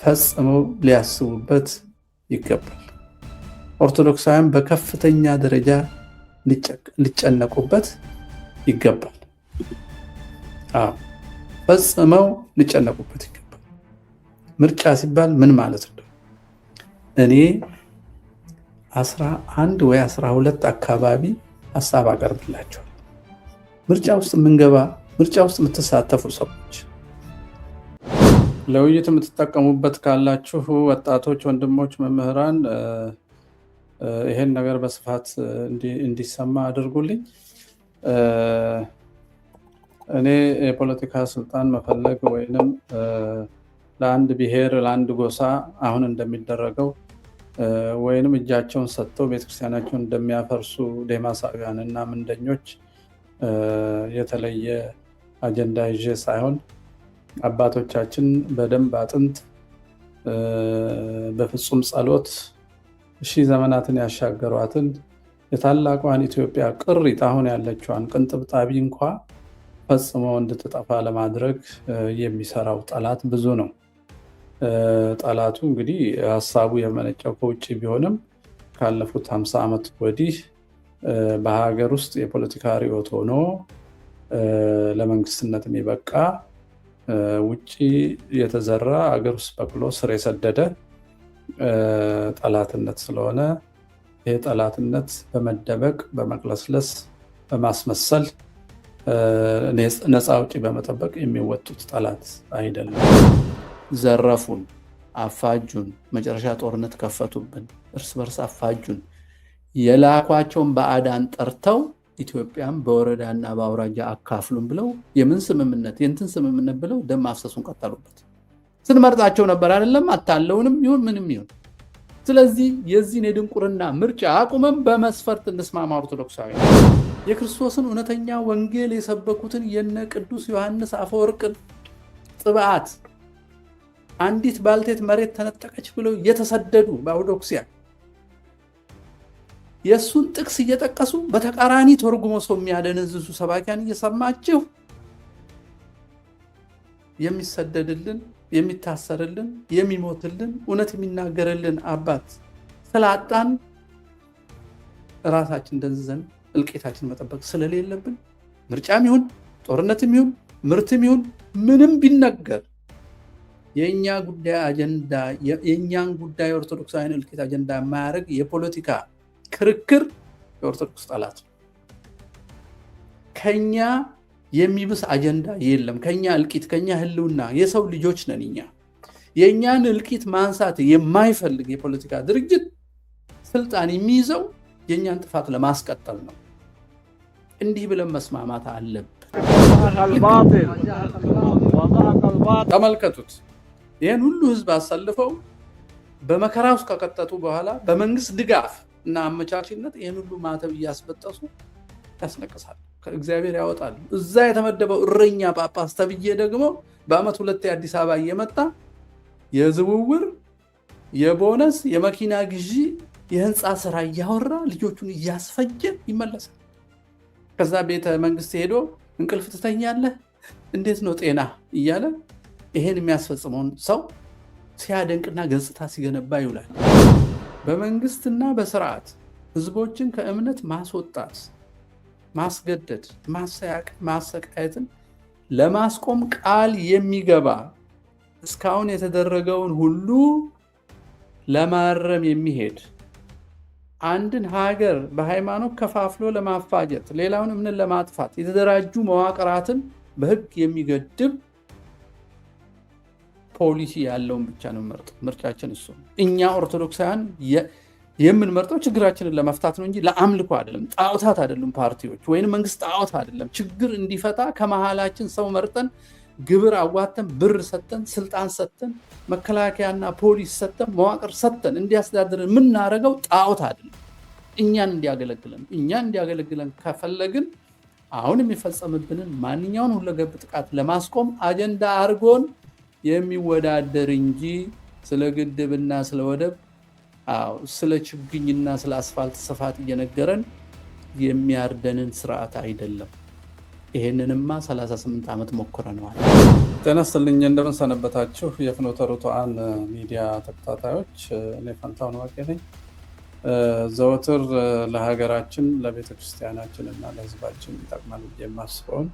ፈጽመው ሊያስቡበት ይገባል። ኦርቶዶክሳውያን በከፍተኛ ደረጃ ሊጨነቁበት ይገባል። ፈጽመው ሊጨነቁበት ይገባል። ምርጫ ሲባል ምን ማለት ነው? እኔ 11 ወይ 12 አካባቢ ሀሳብ አቀርብላችኋል። ምርጫ ውስጥ የምንገባ ምርጫ ውስጥ የምትሳተፉ ሰዎች ለውይይት የምትጠቀሙበት ካላችሁ ወጣቶች፣ ወንድሞች፣ መምህራን ይሄን ነገር በስፋት እንዲሰማ አድርጉልኝ። እኔ የፖለቲካ ስልጣን መፈለግ ወይንም ለአንድ ብሔር ለአንድ ጎሳ አሁን እንደሚደረገው ወይንም እጃቸውን ሰጥተው ቤተክርስቲያናቸውን እንደሚያፈርሱ ዴማሳውያን እና ምንደኞች የተለየ አጀንዳ ይዤ ሳይሆን አባቶቻችን በደንብ አጥንት በፍጹም ጸሎት ሺህ ዘመናትን ያሻገሯትን የታላቋን ኢትዮጵያ ቅሪት አሁን ያለችዋን ቅንጥብጣቢ እንኳ ፈጽሞ እንድትጠፋ ለማድረግ የሚሰራው ጠላት ብዙ ነው። ጠላቱ እንግዲህ ሀሳቡ የመነጨው ከውጭ ቢሆንም ካለፉት 50 ዓመት ወዲህ በሀገር ውስጥ የፖለቲካ ርዕዮት ሆኖ ለመንግስትነት የሚበቃ ውጭ የተዘራ አገር ውስጥ በቅሎ ስር የሰደደ ጠላትነት ስለሆነ ይህ ጠላትነት በመደበቅ በመቅለስለስ በማስመሰል ነፃ አውጪ በመጠበቅ የሚወጡት ጠላት አይደለም። ዘረፉን፣ አፋጁን፣ መጨረሻ ጦርነት ከፈቱብን፣ እርስ በርስ አፋጁን። የላኳቸውን ባዕዳን ጠርተው ኢትዮጵያን በወረዳና በአውራጃ አካፍሉን ብለው የምን ስምምነት የእንትን ስምምነት ብለው ደም ማፍሰሱን ቀጠሉበት። ስንመርጣቸው ነበር አይደለም? አታለውንም ይሁን ምንም ይሁን። ስለዚህ የዚህን የድንቁርና ምርጫ አቁመን በመስፈርት እንስማማ። ኦርቶዶክሳዊ የክርስቶስን እውነተኛ ወንጌል የሰበኩትን የነ ቅዱስ ዮሐንስ አፈወርቅን ጥብዓት አንዲት ባልቴት መሬት ተነጠቀች ብለው የተሰደዱ በአውዶክሲያ የእሱን ጥቅስ እየጠቀሱ በተቃራኒ ተርጉሞ ሰው የሚያደነዝዙ ሰባኪያን እየሰማችሁ የሚሰደድልን፣ የሚታሰርልን፣ የሚሞትልን፣ እውነት የሚናገርልን አባት ስላጣን ራሳችን ደንዝዘን እልቄታችን መጠበቅ ስለሌለብን ምርጫም ይሁን ጦርነትም ይሁን ምርትም ይሁን ምንም ቢነገር የእኛ ጉዳይ አጀንዳ የእኛን ጉዳይ ኦርቶዶክሳውያን እልቄት አጀንዳ የማያደርግ የፖለቲካ ክርክር የኦርቶዶክስ ጠላት ነው። ከኛ የሚብስ አጀንዳ የለም። ከኛ እልቂት፣ ከኛ ህልውና የሰው ልጆች ነን። እኛ የእኛን እልቂት ማንሳት የማይፈልግ የፖለቲካ ድርጅት ስልጣን የሚይዘው የእኛን ጥፋት ለማስቀጠል ነው። እንዲህ ብለን መስማማት አለብን። ተመልከቱት። ይህን ሁሉ ህዝብ አሰልፈው በመከራ ውስጥ ከቀጠጡ በኋላ በመንግስት ድጋፍ እና አመቻችነት ይህን ሁሉ ማተብ እያስበጠሱ ያስነቅሳሉ፣ ከእግዚአብሔር ያወጣሉ። እዛ የተመደበው እረኛ ጳጳስ ተብዬ ደግሞ በአመት 2 አዲስ አበባ እየመጣ የዝውውር የቦነስ የመኪና ግዢ የህንፃ ስራ እያወራ ልጆቹን እያስፈጀ ይመለሳል። ከዛ ቤተ መንግስት ሄዶ እንቅልፍ ትተኛለህ፣ እንዴት ነው ጤና እያለ ይሄን የሚያስፈጽመውን ሰው ሲያደንቅና ገጽታ ሲገነባ ይውላል። በመንግስትና በስርዓት ህዝቦችን ከእምነት ማስወጣት፣ ማስገደድ፣ ማሰቃየትን ለማስቆም ቃል የሚገባ እስካሁን የተደረገውን ሁሉ ለማረም የሚሄድ አንድን ሀገር በሃይማኖት ከፋፍሎ ለማፋጀት ሌላውን እምነት ለማጥፋት የተደራጁ መዋቅራትን በህግ የሚገድብ ፖሊሲ ያለውን ብቻ ነው ምርጫችን እሱ። እኛ ኦርቶዶክሳውያን የምንመርጠው ችግራችንን ለመፍታት ነው እንጂ ለአምልኮ አይደለም። ጣዖታት አይደሉም ፓርቲዎች ወይንም መንግስት ጣዖት አይደለም። ችግር እንዲፈታ ከመሃላችን ሰው መርጠን ግብር አዋተን ብር ሰጠን ስልጣን ሰጠን መከላከያና ፖሊስ ሰጠን መዋቅር ሰጠን እንዲያስተዳድረን የምናደርገው ጣዖት አይደለም። እኛን እንዲያገለግለን ከፈለግን አሁን የሚፈጸምብንን ማንኛውን ሁለገብ ጥቃት ለማስቆም አጀንዳ አድርጎን የሚወዳደር እንጂ ስለ ግድብና ስለ ወደብ ስለ ችግኝና ስለ አስፋልት ስፋት እየነገረን የሚያርደንን ስርዓት አይደለም። ይሄንንማ 38 ዓመት ሞክረነዋል። ጤና ይስጥልኝ፣ እንደምን ሰነበታችሁ? የፍኖተ ርቱዓን ሚዲያ ተከታታዮች፣ እኔ ፋንታሁን ዋቄ ነኝ። ዘወትር ለሀገራችን ለቤተክርስቲያናችን እና ለሕዝባችን ይጠቅማል የማስበውን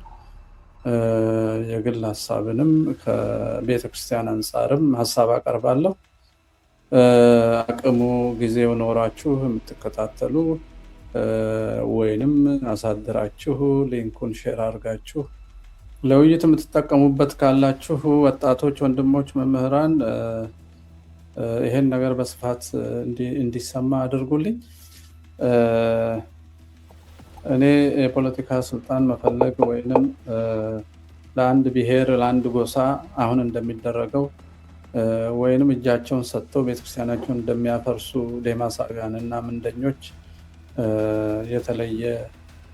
የግል ሀሳብንም ከቤተክርስቲያን አንጻርም ሀሳብ አቀርባለሁ። አቅሙ ጊዜው ኖራችሁ የምትከታተሉ ወይንም አሳድራችሁ ሊንኩን ሼር አድርጋችሁ ለውይይት የምትጠቀሙበት ካላችሁ ወጣቶች፣ ወንድሞች፣ መምህራን ይሄን ነገር በስፋት እንዲሰማ አድርጉልኝ። እኔ የፖለቲካ ስልጣን መፈለግ ወይንም ለአንድ ብሔር ለአንድ ጎሳ አሁን እንደሚደረገው ወይንም እጃቸውን ሰጥተው ቤተክርስቲያናቸውን እንደሚያፈርሱ ዴማሳውያን እና ምንደኞች የተለየ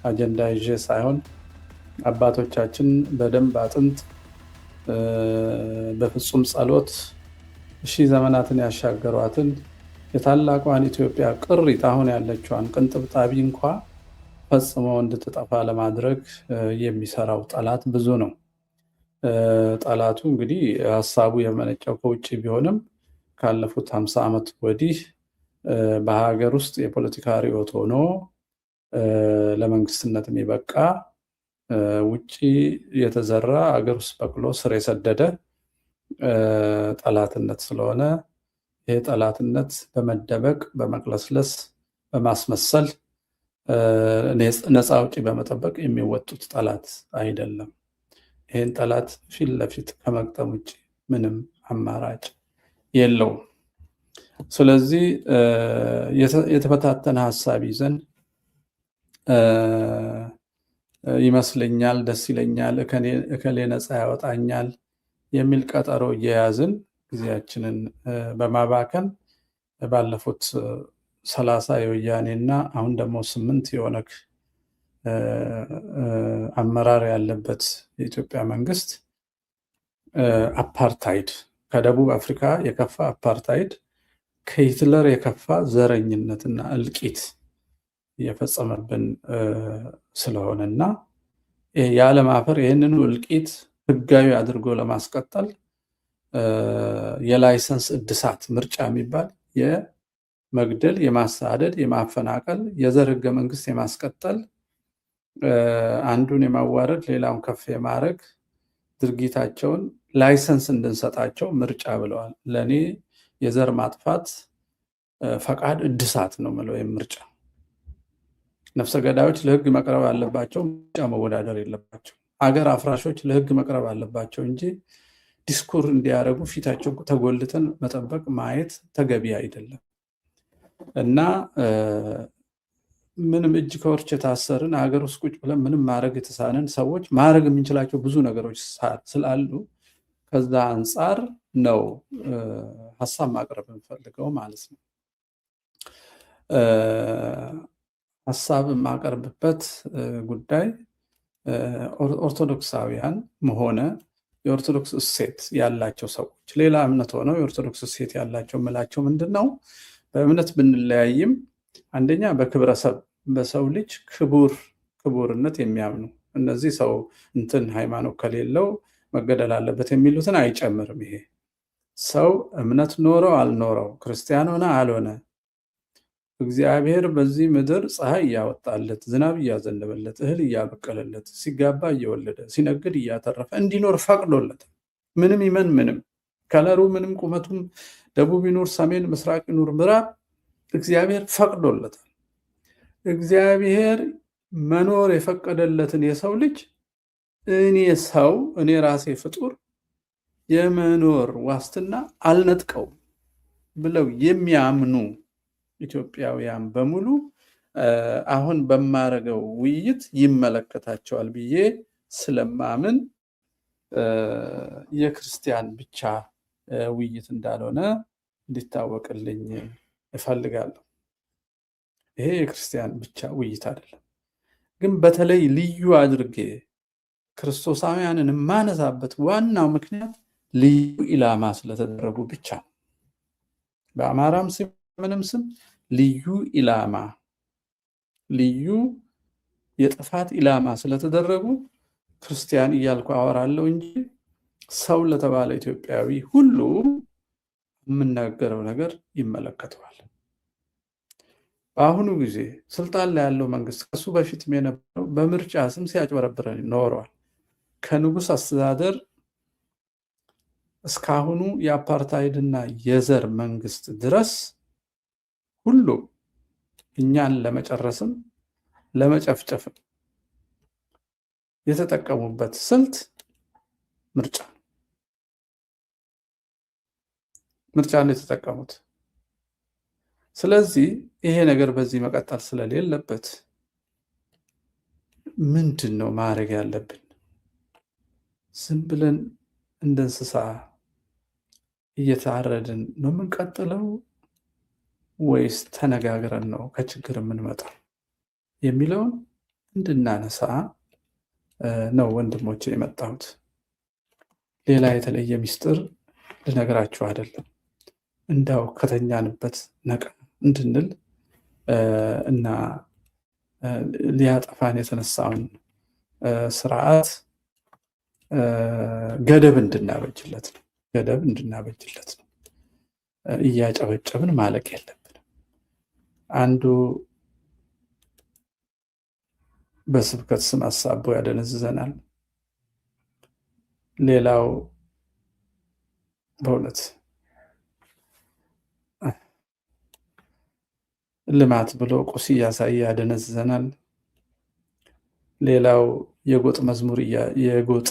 አጀንዳ ይዤ ሳይሆን አባቶቻችን በደንብ አጥንት በፍጹም ጸሎት ሺህ ዘመናትን ያሻገሯትን የታላቋን ኢትዮጵያ ቅሪት አሁን ያለችዋን ቅንጥብጣቢ እንኳ ፈጽሞ እንድትጠፋ ለማድረግ የሚሰራው ጠላት ብዙ ነው። ጠላቱ እንግዲህ ሀሳቡ የመነጨው ከውጭ ቢሆንም ካለፉት 50 ዓመት ወዲህ በሀገር ውስጥ የፖለቲካ ርዕዮት ሆኖ ለመንግስትነት የሚበቃ ውጭ የተዘራ ሀገር ውስጥ በቅሎ ስር የሰደደ ጠላትነት ስለሆነ ይሄ ጠላትነት በመደበቅ በመቅለስለስ በማስመሰል ነፃ አውጪ በመጠበቅ የሚወጡት ጠላት አይደለም። ይህን ጠላት ፊት ለፊት ከመግጠም ውጭ ምንም አማራጭ የለውም። ስለዚህ የተበታተነ ሀሳብ ይዘን ይመስለኛል፣ ደስ ይለኛል፣ እከሌ ነፃ ያወጣኛል የሚል ቀጠሮ እየያዝን ጊዜያችንን በማባከን ባለፉት 30 የወያኔና አሁን ደግሞ 8 የኦነግ አመራር ያለበት የኢትዮጵያ መንግስት አፓርታይድ፣ ከደቡብ አፍሪካ የከፋ አፓርታይድ፣ ከሂትለር የከፋ ዘረኝነትና እልቂት እየፈጸመብን ስለሆነና የዓለም አፈር ይህንኑ እልቂት ህጋዊ አድርጎ ለማስቀጠል የላይሰንስ እድሳት ምርጫ የሚባል የመግደል፣ የማሳደድ፣ የማፈናቀል፣ የዘር ህገ መንግስት የማስቀጠል፣ አንዱን የማዋረድ ሌላውን ከፍ የማድረግ ድርጊታቸውን ላይሰንስ እንድንሰጣቸው ምርጫ ብለዋል። ለእኔ የዘር ማጥፋት ፈቃድ እድሳት ነው የምለው። ምርጫ ነፍሰ ገዳዮች ለህግ መቅረብ አለባቸው፣ ምርጫ መወዳደር የለባቸው። አገር አፍራሾች ለህግ መቅረብ አለባቸው እንጂ ዲስኩር እንዲያደርጉ ፊታቸው ተጎልተን መጠበቅ ማየት ተገቢ አይደለም እና ምንም እጅ ከወርች የታሰርን ሀገር ውስጥ ቁጭ ብለን ምንም ማድረግ የተሳነን ሰዎች ማድረግ የምንችላቸው ብዙ ነገሮች ስላሉ ከዛ አንጻር ነው ሀሳብ ማቅረብ የምፈልገው ማለት ነው። ሀሳብ የማቀርብበት ጉዳይ ኦርቶዶክሳውያን ሆነ የኦርቶዶክስ እሴት ያላቸው ሰዎች፣ ሌላ እምነት ሆነው የኦርቶዶክስ እሴት ያላቸው የምላቸው ምንድን ነው? በእምነት ብንለያይም አንደኛ በክብረሰብ በሰው ልጅ ክቡርነት የሚያምኑ እነዚህ ሰው እንትን ሃይማኖት ከሌለው መገደል አለበት የሚሉትን አይጨምርም። ይሄ ሰው እምነት ኖረው አልኖረው፣ ክርስቲያን ሆነ አልሆነ፣ እግዚአብሔር በዚህ ምድር ፀሐይ እያወጣለት፣ ዝናብ እያዘነበለት፣ እህል እያበቀለለት፣ ሲጋባ እየወለደ፣ ሲነግድ እያተረፈ እንዲኖር ፈቅዶለት ምንም ይመን ምንም ከለሩ ምንም ቁመቱም ደቡብ ይኑር ሰሜን፣ ምስራቅ ይኑር ምዕራብ፣ እግዚአብሔር ፈቅዶለታል። እግዚአብሔር መኖር የፈቀደለትን የሰው ልጅ እኔ ራሴ ፍጡር የመኖር ዋስትና አልነጥቀውም ብለው የሚያምኑ ኢትዮጵያውያን በሙሉ አሁን በማረገው ውይይት ይመለከታቸዋል ብዬ ስለማምን የክርስቲያን ብቻ ውይይት እንዳልሆነ እንዲታወቅልኝ እፈልጋለሁ። ይሄ የክርስቲያን ብቻ ውይይት አይደለም። ግን በተለይ ልዩ አድርጌ ክርስቶሳውያንን የማነሳበት ዋናው ምክንያት ልዩ ኢላማ ስለተደረጉ ብቻ ነው። በአማራም ስም ምንም ስም ልዩ ኢላማ፣ ልዩ የጥፋት ኢላማ ስለተደረጉ ክርስቲያን እያልኩ አወራለሁ እንጂ ሰው ለተባለ ኢትዮጵያዊ ሁሉ የምናገረው ነገር ይመለከተዋል። በአሁኑ ጊዜ ስልጣን ላይ ያለው መንግስት ከሱ በፊትም የነበረው በምርጫ ስም ሲያጭበረብረን ኖረዋል። ከንጉስ አስተዳደር እስካሁኑ የአፓርታይድና የዘር መንግስት ድረስ ሁሉ እኛን ለመጨረስም ለመጨፍጨፍም የተጠቀሙበት ስልት ምርጫ ነው የተጠቀሙት። ስለዚህ ይሄ ነገር በዚህ መቀጠል ስለሌለበት ምንድን ነው ማድረግ ያለብን? ዝም ብለን እንደ እንስሳ እየታረድን ነው የምንቀጥለው ወይስ ተነጋግረን ነው ከችግር የምንመጣው የሚለውን እንድናነሳ ነው ወንድሞቼ የመጣሁት። ሌላ የተለየ ሚስጥር ልነግራችሁ አይደለም። እንዳው ከተኛንበት ነቃ እንድንል እና ሊያጠፋን የተነሳውን ስርዓት ገደብ እንድናበጅለት ነው። እያጨበጨብን ማለቅ የለብንም። አንዱ በስብከት ስም አሳቦ ያደነዝዘናል። ሌላው በእውነት ልማት ብሎ ቁስ እያሳየ ያደነዝዘናል። ሌላው የጎጥ መዝሙር፣ የጎጥ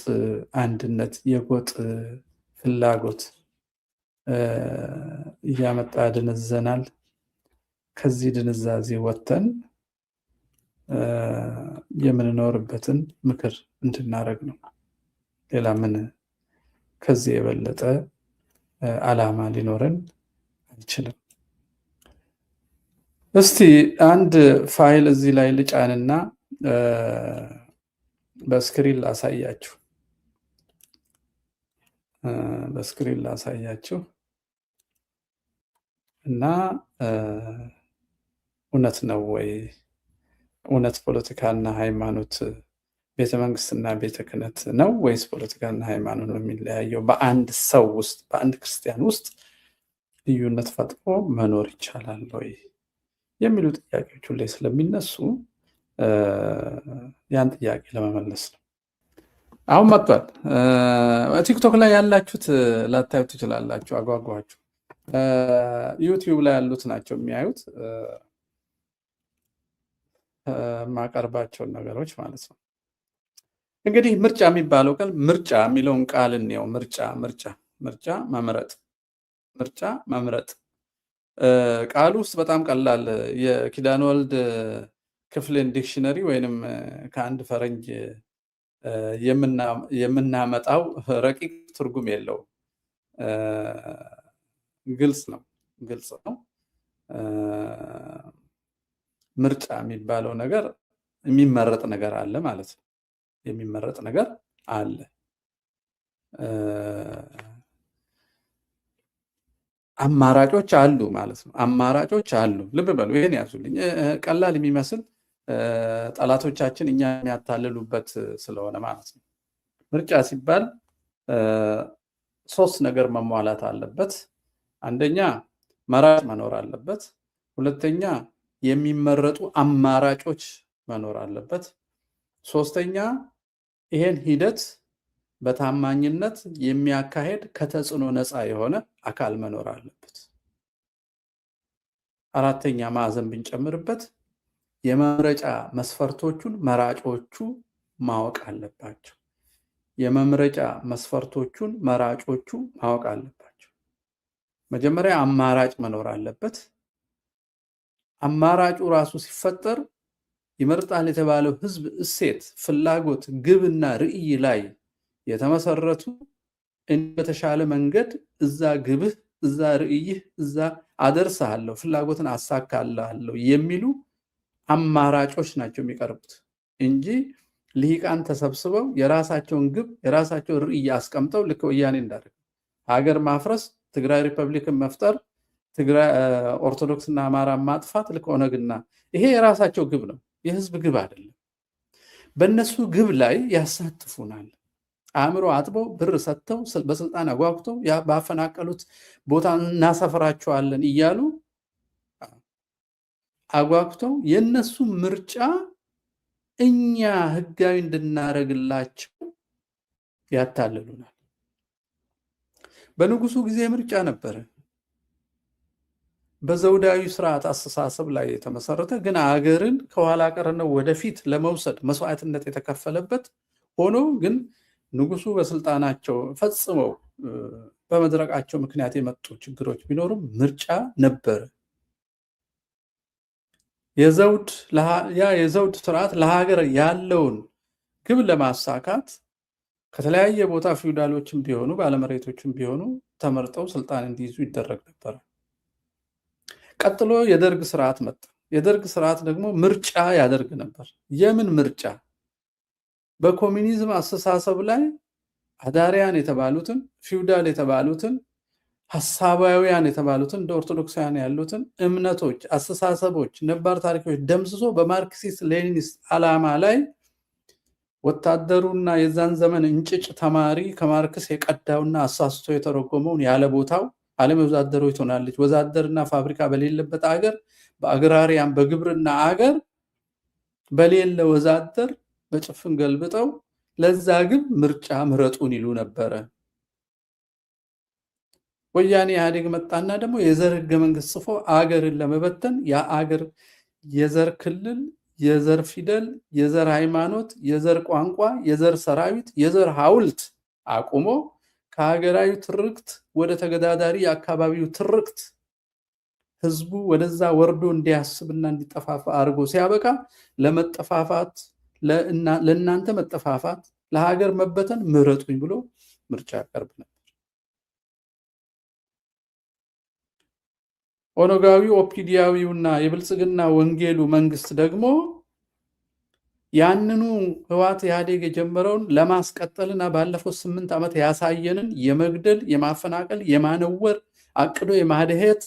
አንድነት፣ የጎጥ ፍላጎት እያመጣ ያደነዝዘናል። ከዚህ ድንዛዜ ወጥተን የምንኖርበትን ምክር እንድናደርግ ነው። ሌላ ምን ከዚህ የበለጠ ዓላማ ሊኖረን አይችልም። እስቲ አንድ ፋይል እዚህ ላይ ልጫንና በስክሪን ላሳያችሁ እና እውነት ነው ወይ? እውነት ፖለቲካና ሃይማኖት ቤተመንግስትና ቤተ ክህነት ነው ወይስ ፖለቲካና ሃይማኖት ነው የሚለያየው? በአንድ ሰው ውስጥ በአንድ ክርስቲያን ውስጥ ልዩነት ፈጥሮ መኖር ይቻላል ወይ የሚሉ ጥያቄዎች ላይ ስለሚነሱ ያን ጥያቄ ለመመለስ ነው። አሁን መጥቷል። ቲክቶክ ላይ ያላችሁት ላታዩት ትችላላችሁ። አጓጓችሁ። ዩቲዩብ ላይ ያሉት ናቸው የሚያዩት ማቀርባቸውን ነገሮች ማለት ነው። እንግዲህ ምርጫ የሚባለው ቃል ምርጫ የሚለውን ቃል እንየው። ምርጫ መምረጥ ቃሉ ውስጥ በጣም ቀላል የኪዳነ ወልድ ክፍልን ዲክሽነሪ ወይንም ከአንድ ፈረንጅ የምናመጣው ረቂቅ ትርጉም የለውም። ግልጽ ነው። ምርጫ የሚባለው ነገር የሚመረጥ ነገር አለ ማለት ነው። የሚመረጥ ነገር አለ። አማራጮች አሉ ማለት ነው። አማራጮች አሉ። ልብ በሉ፣ ይሄን ያዙልኝ። ቀላል የሚመስል ጠላቶቻችን እኛ የሚያታልሉበት ስለሆነ ማለት ነው። ምርጫ ሲባል 3 ነገር መሟላት አለበት። አንደኛ መራጭ መኖር አለበት። ሁለተኛ የሚመረጡ አማራጮች መኖር አለበት። ሶስተኛ ይሄን ሂደት በታማኝነት የሚያካሄድ ከተጽዕኖ ነፃ የሆነ አካል መኖር አለበት። አራተኛ ማዕዘን ብንጨምርበት የመምረጫ መስፈርቶቹን መራጮቹ ማወቅ አለባቸው። መጀመሪያ አማራጭ መኖር አለበት። አማራጩ ራሱ ሲፈጠር ይመርጣል የተባለው ህዝብ እሴት፣ ፍላጎት፣ ግብና ርዕይ ላይ የተመሰረቱ በተሻለ መንገድ እዛ ግብህ፣ እዛ ርዕይህ፣ እዛ አደርሳለሁ፣ ፍላጎትን አሳካላለሁ የሚሉ አማራጮች ናቸው የሚቀርቡት እንጂ ልሂቃን ተሰብስበው የራሳቸውን ግብ የራሳቸውን ርዕይ አስቀምጠው ልክ ወያኔ እንዳደረገ ሀገር ማፍረስ፣ ትግራይ ሪፐብሊክን መፍጠር፣ ትግራይ ኦርቶዶክስና አማራ ማጥፋት ልክ ኦነግና ይሄ የራሳቸው ግብ ነው፣ የህዝብ ግብ አይደለም። በእነሱ ግብ ላይ ያሳትፉናል። አእምሮ አጥበው ብር ሰጥተው በስልጣን አጓጉተው ባፈናቀሉት ቦታ እናሰፍራቸዋለን እያሉ አጓጉተው የእነሱ ምርጫ እኛ ህጋዊ እንድናደርግላቸው ያታልሉናል። በንጉሱ ጊዜ ምርጫ ነበረ። በዘውዳዊ ስርዓት አስተሳሰብ ላይ የተመሰረተ ግን አገርን ከኋላ ቀርነት ወደፊት ለመውሰድ መስዋዕትነት የተከፈለበት ሆኖ ግን ንጉሱ በስልጣናቸው ፈጽመው በመድረቃቸው ምክንያት የመጡ ችግሮች ቢኖሩም ምርጫ ነበረ። የዘውድ ስርዓት ለሀገር ያለውን ግብ ለማሳካት ከተለያየ ቦታ ፊውዳሎችም ቢሆኑ ባለመሬቶችም ቢሆኑ ተመርጠው ስልጣን እንዲይዙ ይደረግ ነበር። ቀጥሎ የደርግ ስርዓት መጣ። የደርግ ስርዓት ደግሞ ምርጫ ያደርግ ነበር። የምን ምርጫ? በኮሚኒዝም አስተሳሰብ ላይ አዳሪያን የተባሉትን ፊውዳል የተባሉትን ሐሳባውያን የተባሉትን እንደ ኦርቶዶክሳውያን ያሉትን እምነቶች፣ አስተሳሰቦች፣ ነባር ታሪኮች ደምስሶ በማርክሲስት ሌኒኒስት ዓላማ ላይ ወታደሩና የዛን ዘመን እንጭጭ ተማሪ ከማርክስ የቀዳውና አሳስቶ የተረጎመውን ያለ ቦታው ዓለም ወዛደሮች ትሆናለች፣ ወዛደርና ፋብሪካ በሌለበት አገር፣ በአግራሪያን በግብርና አገር በሌለ ወዛደር በጭፍን ገልብጠው ለዛ ግብ ምርጫ ምረጡን ይሉ ነበረ። ወያኔ ኢህአዴግ መጣና ደግሞ የዘር ህገ መንግስት ጽፎ አገርን ለመበተን የአገር የዘር ክልል፣ የዘር ፊደል፣ የዘር ሃይማኖት፣ የዘር ቋንቋ፣ የዘር ሰራዊት፣ የዘር ሐውልት አቁሞ ከሀገራዊ ትርክት ወደ ተገዳዳሪ የአካባቢው ትርክት ህዝቡ ወደዛ ወርዶ እንዲያስብና እንዲጠፋፋ አድርጎ ሲያበቃ ለመጠፋፋት ለእናንተ መጠፋፋት ለሀገር መበተን ምረጡኝ ብሎ ምርጫ ያቀርብ ነበር። ኦነጋዊው ኦፒዲያዊውና የብልጽግና ወንጌሉ መንግስት ደግሞ ያንኑ ህወሓት ኢህአዴግ የጀመረውን ለማስቀጠልና ባለፈው 8 ዓመት ያሳየንን የመግደል፣ የማፈናቀል፣ የማነወር አቅዶ የማድሄት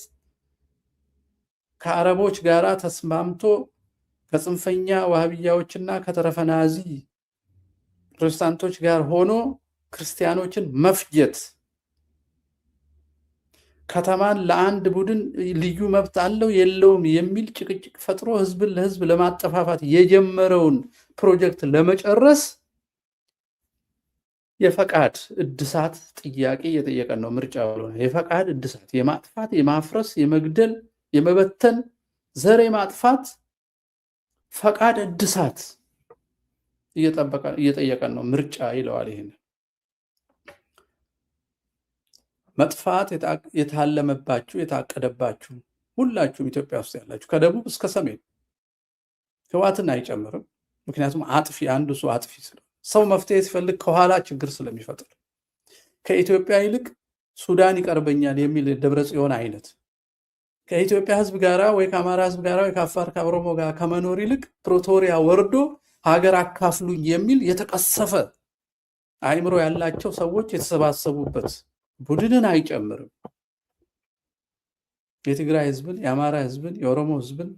ከአረቦች ጋራ ተስማምቶ ከጽንፈኛ ዋህብያዎችና ከተረፈናዚ ፕሮቴስታንቶች ጋር ሆኖ ክርስቲያኖችን መፍጀት፣ ከተማን ለአንድ ቡድን ልዩ መብት አለው የለውም የሚል ጭቅጭቅ ፈጥሮ ህዝብን ለህዝብ ለማጠፋፋት የጀመረውን ፕሮጀክት ለመጨረስ የፈቃድ እድሳት ጥያቄ እየጠየቀን ነው። ምርጫ ብሎ የፈቃድ እድሳት፣ የማጥፋት፣ የማፍረስ፣ የመግደል፣ የመበተን፣ ዘር የማጥፋት ፈቃድ እድሳት እየጠየቀን ነው። ምርጫ ይለዋል። ይሄን መጥፋት የታለመባችሁ የታቀደባችሁ ሁላችሁም ኢትዮጵያ ውስጥ ያላችሁ ከደቡብ እስከ ሰሜን ህወሓትን አይጨምርም። ምክንያቱም አጥፊ አንዱ ሰው አጥፊ ስለሆነ ሰው መፍትሄ ሲፈልግ ከኋላ ችግር ስለሚፈጥር ከኢትዮጵያ ይልቅ ሱዳን ይቀርበኛል የሚል ደብረጽዮን አይነት ከኢትዮጵያ ህዝብ ጋራ ወይ ከአማራ ህዝብ ጋራ ወይ ከአፋር ከኦሮሞ ጋር ከመኖር ይልቅ ፕሪቶሪያ ወርዶ ሀገር አካፍሉኝ የሚል የተቀሰፈ አእምሮ ያላቸው ሰዎች የተሰባሰቡበት ቡድንን አይጨምርም። የትግራይ ህዝብን፣ የአማራ ህዝብን፣ የኦሮሞ ህዝብን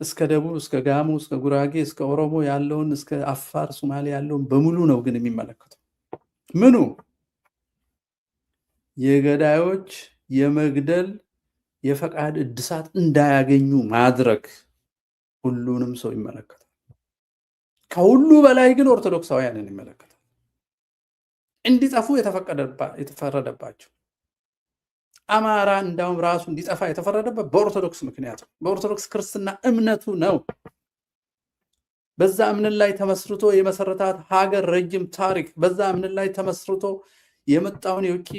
እስከ ደቡብ እስከ ጋሞ እስከ ጉራጌ እስከ ኦሮሞ ያለውን እስከ አፋር ሶማሌ ያለውን በሙሉ ነው ግን የሚመለከተው። ምኑ የገዳዮች የመግደል የፈቃድ እድሳት እንዳያገኙ ማድረግ ሁሉንም ሰው ይመለከታል። ከሁሉ በላይ ግን ኦርቶዶክሳውያንን ይመለከታል። እንዲጠፉ የተፈረደባቸው አማራ እንዳውም ራሱ እንዲጠፋ የተፈረደበት በኦርቶዶክስ ምክንያት ነው። በኦርቶዶክስ ክርስትና እምነቱ ነው። በዛ እምነት ላይ ተመስርቶ የመሰረታት ሀገር ረጅም ታሪክ፣ በዛ እምነት ላይ ተመስርቶ የመጣውን የውጭ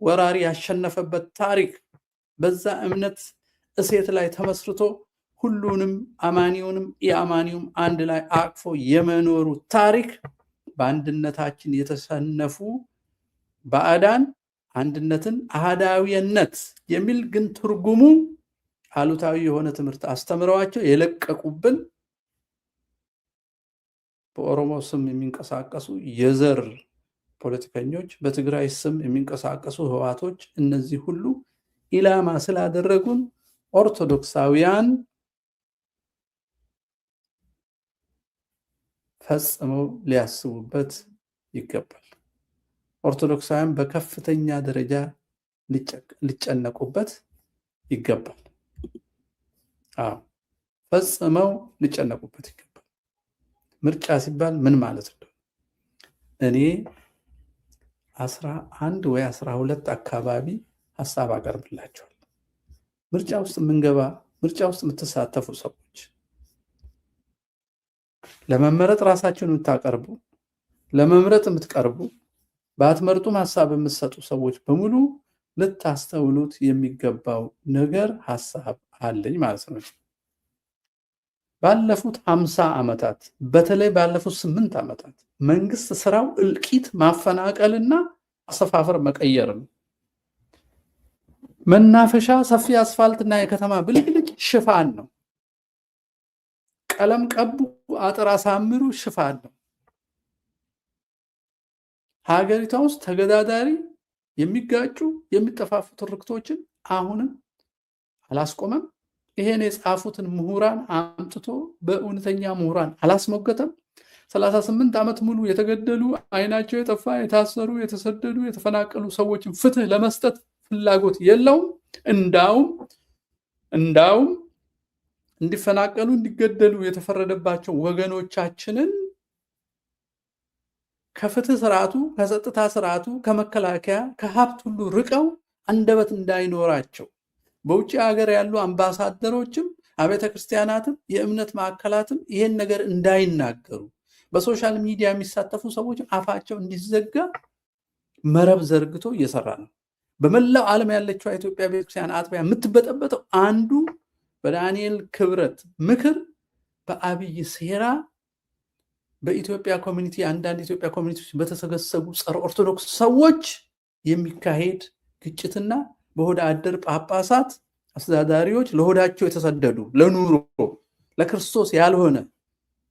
ወራሪ ያሸነፈበት ታሪክ፣ በዛ እምነት እሴት ላይ ተመስርቶ ሁሉንም አማኒውንም ኢአማኒውም አንድ ላይ አቅፎ የመኖሩ ታሪክ በአንድነታችን የተሰነፉ ባዕዳን አንድነትን አህዳዊነት የሚል ግን ትርጉሙ አሉታዊ የሆነ ትምህርት አስተምረዋቸው የለቀቁብን በኦሮሞ ስም የሚንቀሳቀሱ የዘር ፖለቲከኞች፣ በትግራይ ስም የሚንቀሳቀሱ ህወሓቶች፣ እነዚህ ሁሉ ኢላማ ስላደረጉን ኦርቶዶክሳውያን ፈጽመው ሊያስቡበት ይገባል። ኦርቶዶክሳውያን በከፍተኛ ደረጃ ሊጨነቁበት ይገባል። ፈጽመው ሊጨነቁበት ይገባል። ምርጫ ሲባል ምን ማለት ነው? እኔ 11 ወይ 12 አካባቢ ሀሳብ አቀርብላቸዋል። ምርጫ ውስጥ የምንገባ ምርጫ ውስጥ የምትሳተፉ ሰዎች፣ ለመመረጥ ራሳችሁን የምታቀርቡ፣ ለመምረጥ የምትቀርቡ፣ ባትመርጡም ሀሳብ የምትሰጡ ሰዎች በሙሉ ልታስተውሉት የሚገባው ነገር ሀሳብ አለኝ ማለት ነው። ባለፉት 50 ዓመታት በተለይ ባለፉት 8 ዓመታት መንግስት ስራው እልቂት ማፈናቀልና አሰፋፈር መቀየር ነው። መናፈሻ፣ ሰፊ አስፋልትና የከተማ ብልጭልጭ ሽፋን ነው። ቀለም ቀቡ፣ አጥር አሳምሩ ሽፋን ነው። ሀገሪቷ ውስጥ ተገዳዳሪ የሚጋጩ የሚጠፋፉ ትርክቶችን አሁንም አላስቆመም። ይሄን የጻፉትን ምሁራን አምጥቶ በእውነተኛ ምሁራን አላስሞገተም። 38 ዓመት ሙሉ የተገደሉ፣ አይናቸው የጠፋ፣ የታሰሩ፣ የተሰደዱ፣ የተፈናቀሉ ሰዎችን ፍትህ ለመስጠት ፍላጎት የለውም። እንዳውም እንዲፈናቀሉ፣ እንዲገደሉ የተፈረደባቸው ወገኖቻችንን ከፍትህ ስርዓቱ፣ ከጸጥታ ስርዓቱ፣ ከመከላከያ፣ ከሀብት ሁሉ ርቀው አንደበት እንዳይኖራቸው በውጭ ሀገር ያሉ አምባሳደሮችም አብያተ ክርስቲያናትም የእምነት ማዕከላትም ይሄን ነገር እንዳይናገሩ በሶሻል ሚዲያ የሚሳተፉ ሰዎች አፋቸው እንዲዘጋ መረብ ዘርግቶ እየሰራ ነው። በመላው ዓለም ያለችው ኢትዮጵያ ቤተክርስቲያን አጥቢያ የምትበጠበጠው አንዱ በዳንኤል ክብረት ምክር፣ በአብይ ሴራ፣ በኢትዮጵያ ኮሚኒቲ አንዳንድ ኢትዮጵያ ኮሚኒቲዎች በተሰገሰጉ ጸረ ኦርቶዶክስ ሰዎች የሚካሄድ ግጭትና በሆዳ አደር ጳጳሳት አስተዳዳሪዎች ለሆዳቸው የተሰደዱ ለኑሮ ለክርስቶስ ያልሆነ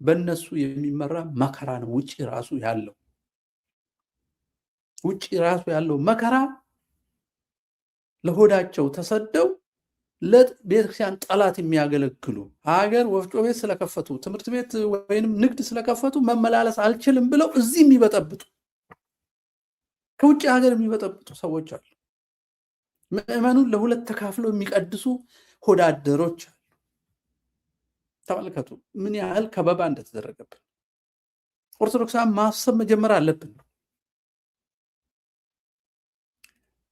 በእነሱ የሚመራ መከራ ነው። ውጪ ራሱ ያለው መከራ ለሆዳቸው ተሰደው ለቤተክርስቲያን ጠላት የሚያገለግሉ ሀገር ወፍጮ ቤት ስለከፈቱ ትምህርት ቤት ወይንም ንግድ ስለከፈቱ መመላለስ አልችልም ብለው እዚህ የሚበጠብጡ ከውጭ ሀገር የሚበጠብጡ ሰዎች አሉ። ምዕመኑን ለሁለት ተካፍለው የሚቀድሱ ሆዳደሮች አሉ። ተመልከቱ ምን ያህል ከበባ እንደተደረገብን። ኦርቶዶክሳውያን ማሰብ መጀመር አለብን።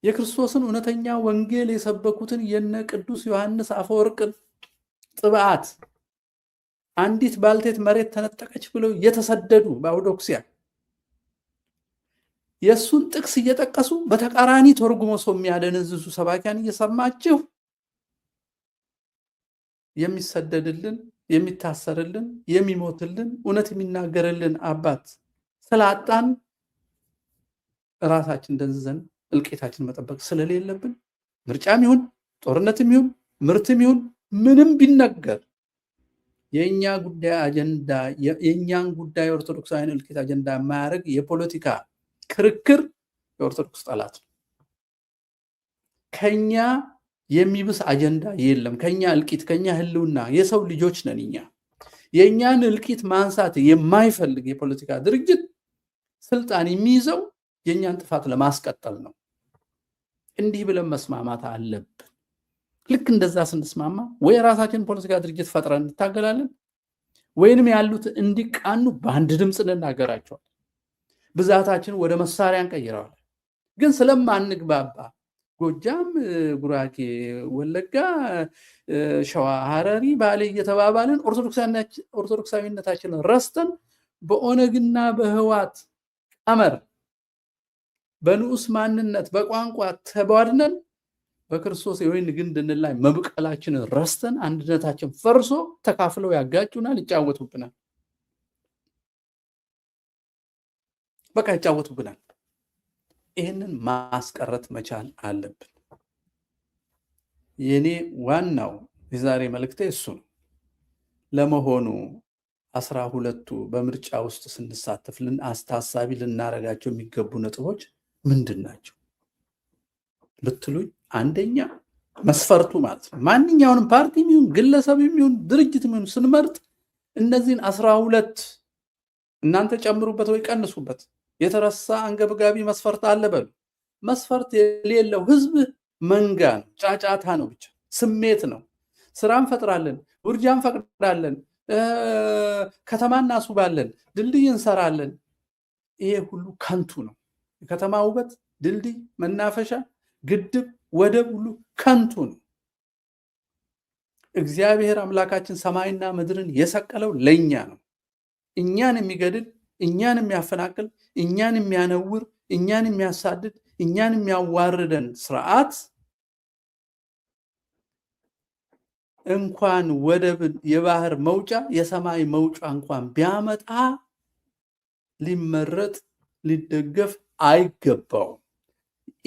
የክርስቶስን እውነተኛ ወንጌል የሰበኩትን የነ ቅዱስ ዮሐንስ አፈወርቅን ጥብዓት አንዲት ባልቴት መሬት ተነጠቀች ብለው የተሰደዱ በአውዶክሲያ የሱን ጥቅስ እየጠቀሱ በተቃራኒ ተርጉሞ ሰው የሚያደነዝዙ ሰባኪያን እየሰማችሁ የሚሰደድልን፣ የሚታሰርልን፣ የሚሞትልን፣ እውነት የሚናገርልን አባት ስላጣን ራሳችን ደንዝዘን እልቂታችን መጠበቅ ስለሌለብን ምርጫም ይሁን ጦርነትም ይሁን ምርትም ይሁን ምንም ቢነገር የኛ ጉዳይ አጀንዳ የኛን ጉዳይ ኦርቶዶክሳውያን እልቂት አጀንዳ የማያደርግ የፖለቲካ ክርክር የኦርቶዶክስ ጠላት ነው። ከኛ የሚብስ አጀንዳ የለም። ከኛ እልቂት፣ ከኛ ህልውና የሰው ልጆች ነን። የኛን እልቂት ማንሳት የማይፈልግ የፖለቲካ ድርጅት ስልጣን የሚይዘው የኛን ጥፋት ለማስቀጠል ነው። እንዲህ ብለን መስማማት አለብን። ልክ እንደዛ ስንስማማ ወይ ራሳችን ፖለቲካ ድርጅት ፈጥረን እንታገላለን ወይንም ያሉት እንዲቃኑ በአንድ ድምፅ እንናገራቸዋለን። ብዛታችን ወደ መሳሪያ እንቀይረዋለን። ግን ስለማንግባባ ጎጃም፣ ጉራጌ፣ ወለጋ፣ ሸዋ፣ ሐረሪ፣ ባሌ እየተባባልን ኦርቶዶክሳዊነታችንን ረስተን በኦነግና በህዋት ቀመር በንዑስ ማንነት በቋንቋ ተቧድነን በክርስቶስ የወይን ግንድ ላይ መብቀላችንን ረስተን አንድነታችን ፈርሶ ተካፍለው ያጋጩናል፣ ይጫወቱብናል። በቃ ይጫወቱብናል። ይህንን ማስቀረት መቻል አለብን። የኔ ዋናው የዛሬ መልእክቴ እሱ ነው። ለመሆኑ 12ቱ በምርጫ ውስጥ ስንሳተፍ ታሳቢ ልናረጋቸው የሚገቡ ነጥቦች ምንድን ናቸው ብትሉኝ፣ አንደኛ መስፈርቱ ማለት ነው። ማንኛውንም ፓርቲ የሚሆን ግለሰብ የሚሆን ድርጅት የሚሆን ስንመርጥ እነዚህን 12 እናንተ ጨምሩበት ወይ ቀንሱበት። የተረሳ አንገብጋቢ መስፈርት አለ በሉ። መስፈርት የሌለው ህዝብ መንጋ ነው፣ ጫጫታ ነው፣ ብቻ ስሜት ነው። ስራ እንፈጥራለን፣ ውርጃ እንፈቅዳለን፣ ከተማ እናስውባለን፣ ድልድይ እንሰራለን። ይሄ ሁሉ ከንቱ ነው። የከተማ ውበት፣ ድልድይ፣ መናፈሻ፣ ግድብ፣ ወደብ ሁሉ ከንቱ ነው። እግዚአብሔር አምላካችን ሰማይና ምድርን የሰቀለው ለእኛ ነው። እኛን የሚገድል፣ እኛን የሚያፈናቅል፣ እኛን የሚያነውር፣ እኛን የሚያሳድድ፣ እኛን የሚያዋርደን ስርዓት እንኳን ወደብን የባህር መውጫ የሰማይ መውጫ እንኳን ቢያመጣ ሊመረጥ ሊደገፍ አይገባውም።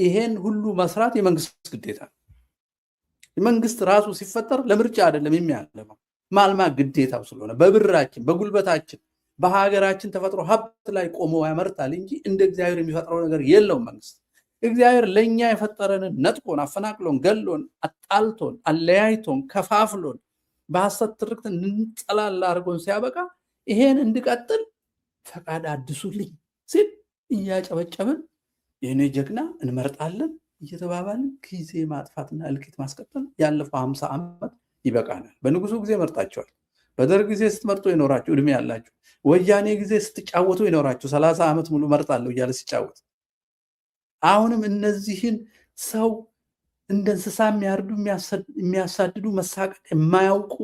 ይሄን ሁሉ መስራት የመንግስት ግዴታ ነው። መንግስት ራሱ ሲፈጠር ለምርጫ አይደለም የሚያለመው፣ ማልማት ግዴታው ስለሆነ በብራችን በጉልበታችን በሀገራችን ተፈጥሮ ሀብት ላይ ቆሞ ያመርታል እንጂ እንደ እግዚአብሔር የሚፈጥረው ነገር የለውም። መንግስት እግዚአብሔር ለእኛ የፈጠረንን ነጥቆን፣ አፈናቅሎን፣ ገሎን፣ አጣልቶን፣ አለያይቶን፣ ከፋፍሎን በሐሰት ትርክት እንጠላላ አድርጎን ሲያበቃ ይሄን እንድቀጥል ፈቃድ አድሱልኝ ሲል እያጨበጨብን የኔ ጀግና እንመርጣለን እየተባባልን ጊዜ ማጥፋትና እልቂት ማስቀጠል ያለፈው 50 ዓመት ይበቃናል። በንጉሱ ጊዜ መርጣቸዋል። በደርግ ጊዜ ስትመርጡ የኖራችሁ እድሜ ያላችሁ፣ ወያኔ ጊዜ ስትጫወቱ የኖራችሁ 30 ዓመት ሙሉ መርጣለሁ እያለ ሲጫወት፣ አሁንም እነዚህን ሰው እንደ እንስሳ የሚያርዱ የሚያሳድዱ መሳቀቅ የማያውቁ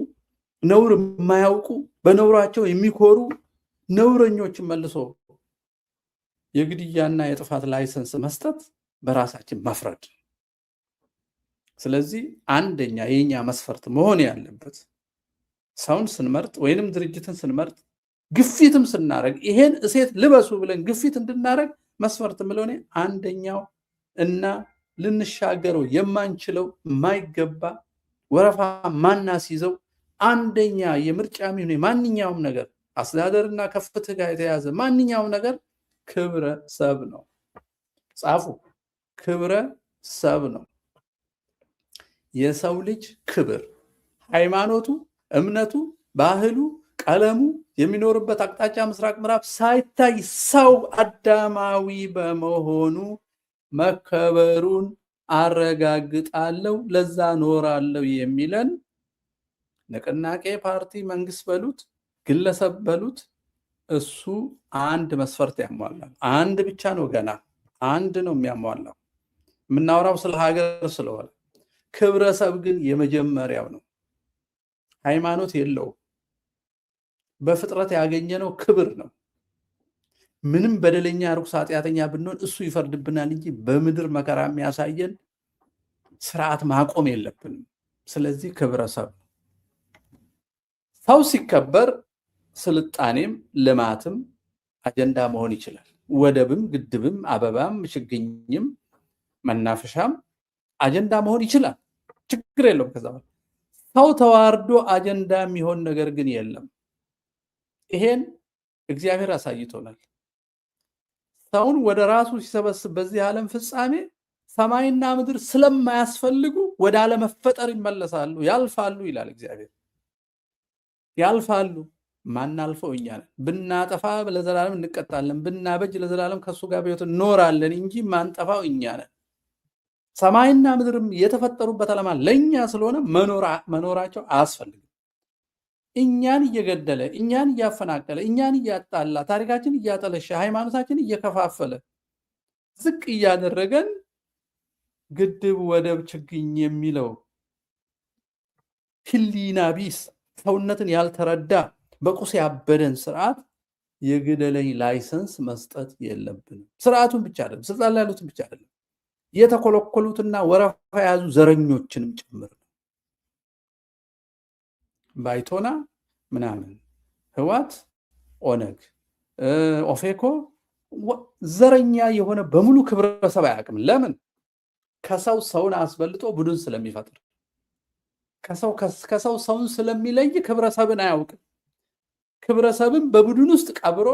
ነውር የማያውቁ በነውራቸው የሚኮሩ ነውረኞችን መልሶ የግድያና የጥፋት ላይሰንስ መስጠት በራሳችን መፍረድ። ስለዚህ አንደኛ የኛ መስፈርት መሆን ያለበት ሰውን ስንመርጥ ወይንም ድርጅትን ስንመርጥ ግፊትም ስናረግ ይሄን እሴት ልበሱ ብለን ግፊት እንድናረግ መስፈርት ምለው አንደኛው እና ልንሻገረው የማንችለው የማይገባ ወረፋ ማናስይዘው አንደኛ የምርጫ ሚሆን ማንኛውም ነገር አስተዳደርና ከፍትህ ጋር የተያዘ ማንኛውም ነገር ክብረ ሰብ ነው። ጻፉ። ክብረ ሰብ ነው። የሰው ልጅ ክብር ሃይማኖቱ፣ እምነቱ፣ ባህሉ፣ ቀለሙ፣ የሚኖርበት አቅጣጫ ምስራቅ ምዕራብ ሳይታይ ሰው አዳማዊ በመሆኑ መከበሩን አረጋግጣለሁ፣ ለዛ ኖራለሁ የሚለን ንቅናቄ፣ ፓርቲ፣ መንግስት በሉት ግለሰብ በሉት እሱ አንድ መስፈርት ያሟላል። አንድ ብቻ ነው፣ ገና አንድ ነው የሚያሟላው። የምናወራው ስለ ሀገር ስለሆነ ክብረ ሰብ ግን የመጀመሪያው ነው። ሃይማኖት የለውም። በፍጥረት ያገኘነው ክብር ነው። ምንም በደለኛ ርኩስ ኃጢአተኛ ብንሆን እሱ ይፈርድብናል እንጂ በምድር መከራ የሚያሳየን ስርዓት ማቆም የለብንም። ስለዚህ ክብረ ሰብ ሰው ሲከበር ስልጣኔም ልማትም አጀንዳ መሆን ይችላል። ወደብም ግድብም አበባም ችግኝም መናፈሻም አጀንዳ መሆን ይችላል። ችግር የለውም። ከዛ ሰው ተዋርዶ አጀንዳ የሚሆን ነገር ግን የለም። ይሄን እግዚአብሔር አሳይቶናል። ሰውን ወደ ራሱ ሲሰበስብ በዚህ ዓለም ፍጻሜ ሰማይና ምድር ስለማያስፈልጉ ወደ አለመፈጠር ይመለሳሉ፣ ያልፋሉ ይላል እግዚአብሔር። ያልፋሉ። ማናልፈው እኛ ነን። ብናጠፋ ለዘላለም እንቀጣለን፣ ብናበጅ ለዘላለም ከሱ ጋር በሕይወት እንኖራለን እንጂ ማንጠፋው እኛ ነን። ሰማይና ምድርም የተፈጠሩበት ዓላማ ለእኛ ስለሆነ መኖራቸው አያስፈልግም። እኛን እየገደለ እኛን እያፈናቀለ እኛን እያጣላ ታሪካችን እያጠለሸ ሃይማኖታችን እየከፋፈለ ዝቅ እያደረገን ግድብ፣ ወደብ፣ ችግኝ የሚለው ህሊና ቢስ ሰውነትን ያልተረዳ በቁስ ያበደን ስርዓት የግደለኝ ላይሰንስ መስጠት የለብንም። ስርዓቱን ብቻ አይደለም፣ ስልጣን ላይ ያሉትን ብቻ አይደለም፣ የተኮለኮሉትና ወረፋ የያዙ ዘረኞችንም ጭምር ነው። ባይቶና ምናምን፣ ህዋት፣ ኦነግ፣ ኦፌኮ ዘረኛ የሆነ በሙሉ ክብረሰብ አያውቅም። ለምን? ከሰው ሰውን አስበልጦ ቡድን ስለሚፈጥር፣ ከሰው ሰውን ስለሚለይ ክብረሰብን አያውቅም። ክብረሰብን በቡድን ውስጥ ቀብሮ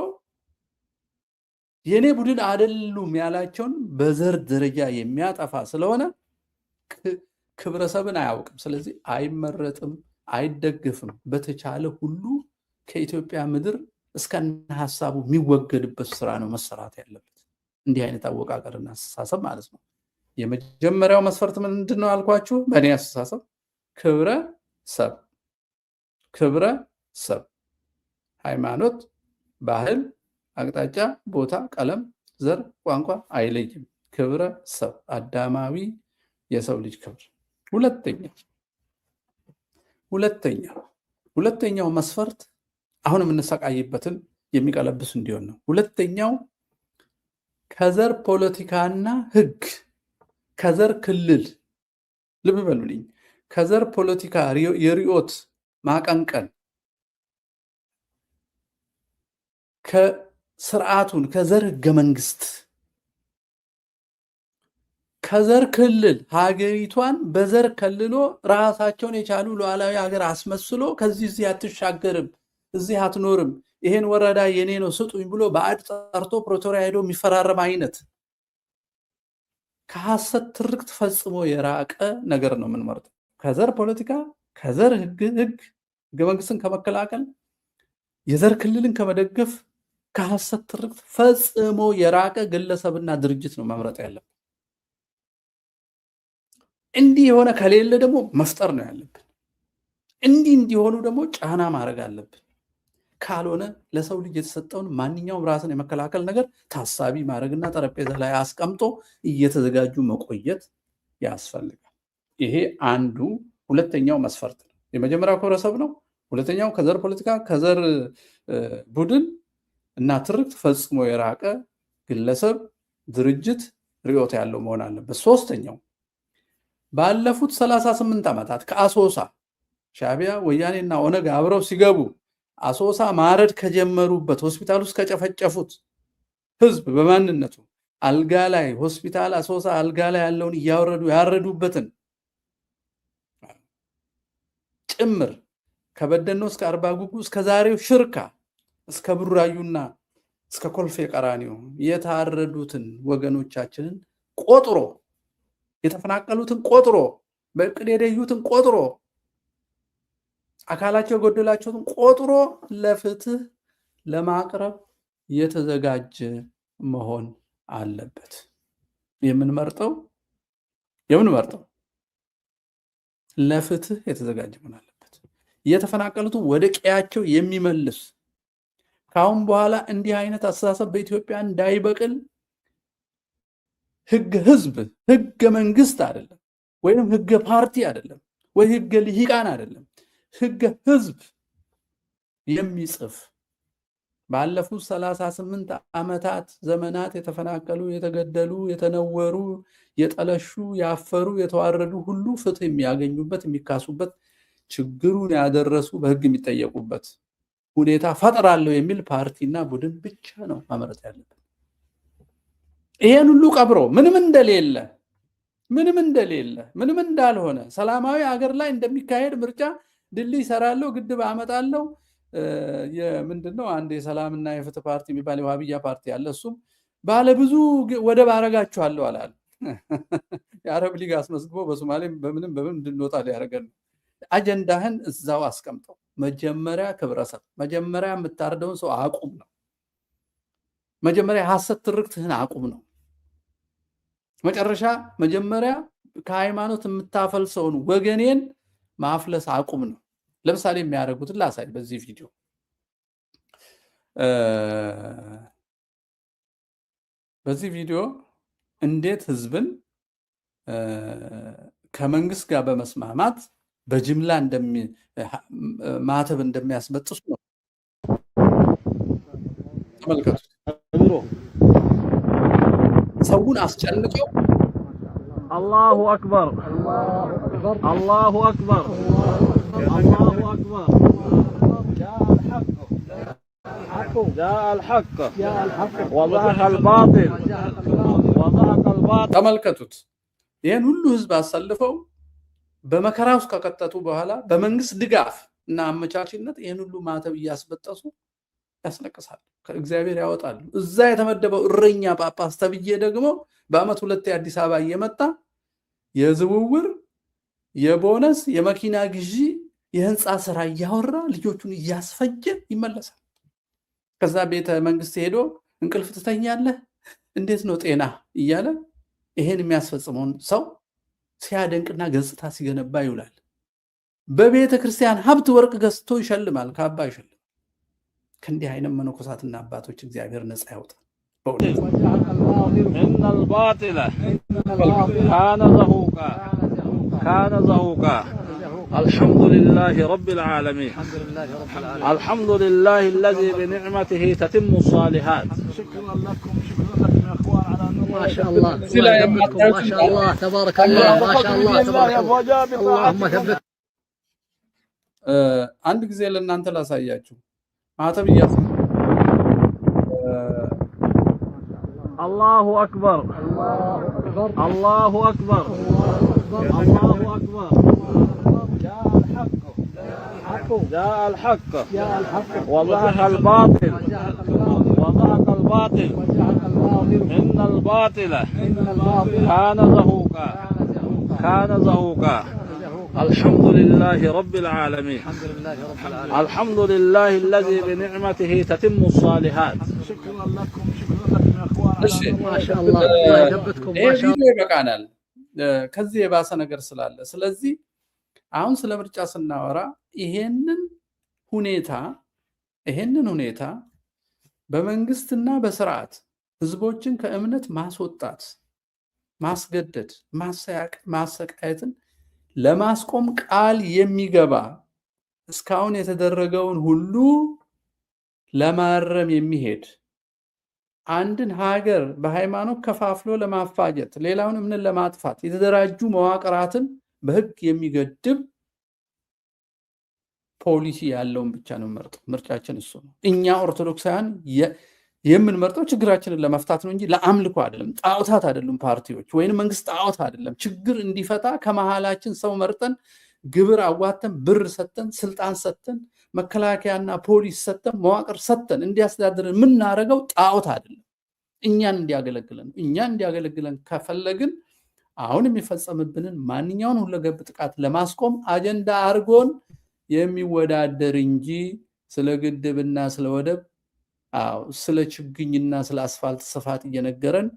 የኔ ቡድን አይደሉም ያላቸውን በዘር ደረጃ የሚያጠፋ ስለሆነ ክብረሰብን አያውቅም። ስለዚህ አይመረጥም፣ አይደግፍም። በተቻለ ሁሉ ከኢትዮጵያ ምድር እስከነ ሐሳቡ የሚወገድበት ስራ ነው መሰራት ያለበት። እንዲህ አይነት አወቃቀርና አስተሳሰብ ማለት ነው። የመጀመሪያው መስፈርት ምንድን ነው አልኳችሁ? በእኔ አስተሳሰብ ክብረ ሰብ ሃይማኖት፣ ባህል፣ አቅጣጫ፣ ቦታ፣ ቀለም፣ ዘር፣ ቋንቋ አይለይም። ክብረ ሰብ አዳማዊ የሰው ልጅ ክብር። ሁለተኛው መስፈርት አሁን የምንሰቃይበትን የሚቀለብስ እንዲሆን ነው። ሁለተኛው ከዘር ፖለቲካና ህግ፣ ከዘር ክልል፣ ልብ በሉልኝ፣ ከዘር ፖለቲካ የርዕዮት ማቀንቀን ከስርዓቱን ከዘር ህገ መንግስት ከዘር ክልል ሀገሪቷን በዘር ከልሎ ራሳቸውን የቻሉ ሉዓላዊ ሀገር አስመስሎ ከዚህ አትሻገርም፣ እዚህ አትኖርም፣ ይሄን ወረዳ የኔ ነው ስጡኝ ብሎ ባዕድ ጠርቶ ፕሪቶሪያ ሄዶ የሚፈራረም አይነት ከሐሰት ትርክት ፈጽሞ የራቀ ነገር ነው የምንመርጠው። ከዘር ፖለቲካ፣ ከዘር ህገ መንግስትን ከመከላከል፣ የዘር ክልልን ከመደገፍ፣ ከሐሰት ትርክት ፈጽሞ የራቀ ግለሰብና ድርጅት ነው መምረጥ ያለብን። እንዲህ የሆነ ከሌለ ደግሞ መፍጠር ነው ያለብን። እንዲሆኑ ደግሞ ጫና ማድረግ አለብን። ካልሆነ ለሰው ልጅ የተሰጠውን ማንኛውም ራስን የመከላከል ነገር ታሳቢ ማድረግና ጠረጴዛ ላይ አስቀምጦ እየተዘጋጁ መቆየት ያስፈልጋል። ይሄ አንዱ ሁለተኛው መስፈርት ነው። የመጀመሪያው ክብረሰብ ነው። ሁለተኛው ከዘር ፖለቲካ፣ ከዘር ቡድን እና ትርክት ፈጽሞ የራቀ ግለሰብ፣ ድርጅት፣ ርዕዮት ያለው መሆን አለበት። ሶስተኛው ባለፉት 38 ዓመታት ከአሶሳ ሻዕቢያ፣ ወያኔና ኦነግ አብረው ሲገቡ አሶሳ ማረድ ከጀመሩበት ሆስፒታል ውስጥ ከጨፈጨፉት ህዝብ በማንነቱ አልጋ ላይ ሆስፒታል አሶሳ አልጋ ላይ ያለውን እያወረዱ ያረዱበትን ጭምር ከበደኖ እስከ አርባ ጉጉ እስከ ዛሬው ሽርካ እስከ ቡራዩና እስከ ኮልፌ ቀራኒዮ የታረዱትን ወገኖቻችንን ቆጥሮ የተፈናቀሉትን ቆጥሮ በእቅድ የደዩትን ቆጥሮ አካላቸው የጎደላቸውን ቆጥሮ ለፍትህ ለማቅረብ የተዘጋጀ መሆን አለበት። የምንመርጠው ለፍትህ የተዘጋጀ መሆን አለበት። የተፈናቀሉትን ወደ ቀያቸው የሚመልስ ካሁን በኋላ እንዲህ አይነት አስተሳሰብ በኢትዮጵያ እንዳይበቅል ህገ መንግስት አይደለም ወይም ህገ ፓርቲ አይደለም ወይ ህገ ልሂቃን አይደለም፣ ህገ ህዝብ የሚጽፍ ባለፉት 38 ዓመታት ዘመናት የተፈናቀሉ፣ የተገደሉ፣ የተነወሩ፣ የጠለሹ፣ ያፈሩ፣ የተዋረዱ ሁሉ ፍትህ የሚያገኙበት፣ የሚካሱበት፣ ችግሩን ያደረሱ በህግ የሚጠየቁበት ሁኔታ ፈጥራለሁ የሚል ፓርቲና ቡድን ብቻ ነው ማምረት ያለበት። ይሄን ሁሉ ቀብሮ ምንም እንደሌለ ምንም እንዳልሆነ ሰላማዊ ሀገር ላይ እንደሚካሄድ ምርጫ ድልድይ ይሰራለሁ፣ ግድብ አመጣለሁ፣ ምንድነው አንድ የሰላምና የፍትህ ፓርቲ የሚባል የዋሃብያ ፓርቲ አለ። እሱም ባለብዙ ወደብ አረጋችኋለሁ አላል። የአረብ ሊግ አስመዝግቦ በሶማሌም በምን እንድንወጣ ሊያደርገን። አጀንዳህን እዛው አስቀምጠው። መጀመሪያ ክብረሰብ፣ መጀመሪያ የምታርደውን ሰው አቁም ነው። መጀመሪያ ሐሰት ትርክትህን አቁም ነው። መጀመሪያ ከሃይማኖት የምታፈልሰውን ወገኔን ማፍለስ አቁም ነው። ለምሳሌ የሚያደርጉትን ላሳይ በዚህ ቪዲዮ። በዚህ ቪዲዮ እንዴት ህዝብን ከመንግስት ጋር በመስማማት በጅምላ ማተብ እንደሚያስበጥሱ ነው። ተመልከቱት። ሰውን አስጨንቀው አላሁ አክበር አላሁ አክበር አላሁ አክበር جاء الحق وضحك الباطل ተመልከቱት። ይህን ሁሉ ህዝብ አሰልፈው በመከራ ውስጥ ከቀጠቱ በኋላ በመንግስት ድጋፍ እና አመቻችነት ይህን ሁሉ ማተብ እያስበጠሱ ያስለቅሳሉ፣ ከእግዚአብሔር ያወጣሉ። እዛ የተመደበው እረኛ ጳጳስ ተብዬ ደግሞ በአመት 2 አዲስ አበባ እየመጣ የዝውውር፣ የቦነስ፣ የመኪና ግዢ፣ የህንፃ ስራ እያወራ ልጆቹን እያስፈጀ ይመለሳል። ከዛ ቤተ መንግስት ሄዶ እንቅልፍ ትተኛለህ፣ እንዴት ነው ጤና እያለ ይሄን የሚያስፈጽመውን ሰው ሲያደንቅና ገጽታ ሲገነባ ይውላል። በቤተ ክርስቲያን ሀብት ወርቅ ገዝቶ ይሸልማል፣ ካባ ይሸልማል። ከእንዲህ አይነት መነኮሳትና አባቶች እግዚአብሔር ነፃ ያውጣል። إن الباطل كان زهوقا كان زهوقا. الحمد لله رب العالمين. الحمد لله الذي بنعمته تتم الصالحات. شكرا لكم يا اخوان على ما شاء الله ما شاء الله تبارك الله ما شاء الله تبارك الله. اللهم ثبت. አንድ ጊዜ ለእናንተ ላሳያችሁ ማተብ እያስ الله أكبر الله أكبر الله أكبر. جاء الحق وزهق الباطل وزهق الباطل. إن الباطل كان زهوقا كان زهوقا. الحمد لله رب العالمين. الحمد لله الذي بنعمته تتم الصالحات. شكرا لكم يا اخوان ما شاء الله يثبتكم ما شاء الله ይበቃናል ከዚህ የባሰ ነገር ስላለ። ስለዚህ አሁን ስለ ምርጫ ስናወራ ይሄንን ሁኔታ በመንግስትና በስርዓት ህዝቦችን ከእምነት ማስወጣት፣ ማስገደድ፣ ማሰቃየትን ለማስቆም ቃል የሚገባ እስካሁን የተደረገውን ሁሉ ለማረም የሚሄድ አንድን ሀገር በሃይማኖት ከፋፍሎ ለማፋጀት ሌላውን እምነት ለማጥፋት የተደራጁ መዋቅራትን በህግ የሚገድብ ፖሊሲ ያለውን ብቻ ነው መርጠው። ምርጫችን እሱ ነው። እኛ ኦርቶዶክሳውያን የምንመርጠው ችግራችንን ለመፍታት ነው እንጂ ለአምልኮ አይደለም። ጣዖታት አይደሉም ፓርቲዎች ወይንም መንግስት ጣዖት አይደለም። ችግር እንዲፈታ ከመሃላችን ሰው መርጠን ግብር አዋተን ብር ሰተን ስልጣን ሰተን መከላከያና ፖሊስ ሰተን መዋቅር ሰተን እንዲያስተዳድረን የምናደርገው ጣዖት አይደለም። እኛን እንዲያገለግለን ከፈለግን አሁን የሚፈጸምብንን ማንኛውን ሁለገብ ጥቃት ለማስቆም አጀንዳ አድርጎን የሚወዳደር እንጂ ስለ ግድብና ስለ ወደብ ስለ ችግኝና ስለ አስፋልት ስፋት እየነገረን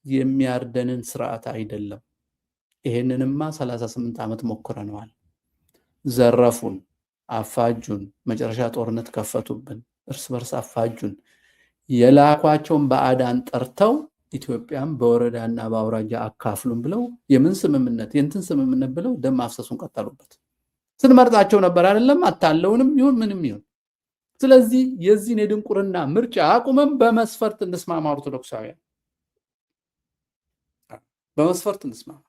የሚያርደንን ስርዓት አይደለም። ይሄንንማ 38 ዓመት ሞክረነዋል። ዘረፉን፣ አፋጁን፣ መጨረሻ ጦርነት ከፈቱብን፣ እርስ በርስ አፋጁን። የላኳቸውን ባዕዳን ጠርተው ኢትዮጵያን በወረዳና በአውራጃ አካፍሉን ብለው የምን ስምምነት የእንትን ስምምነት ብለው ደም ማፍሰሱን ቀጠሉበት። ስንመርጣቸው ነበር አይደለም፣ አታለውንም ይሁን ምንም ይሁን። ስለዚህ የዚህን የድንቁርና ምርጫ አቁመን በመስፈርት እንስማማ። ኦርቶዶክሳውያን በመስፈርት እንስማማ።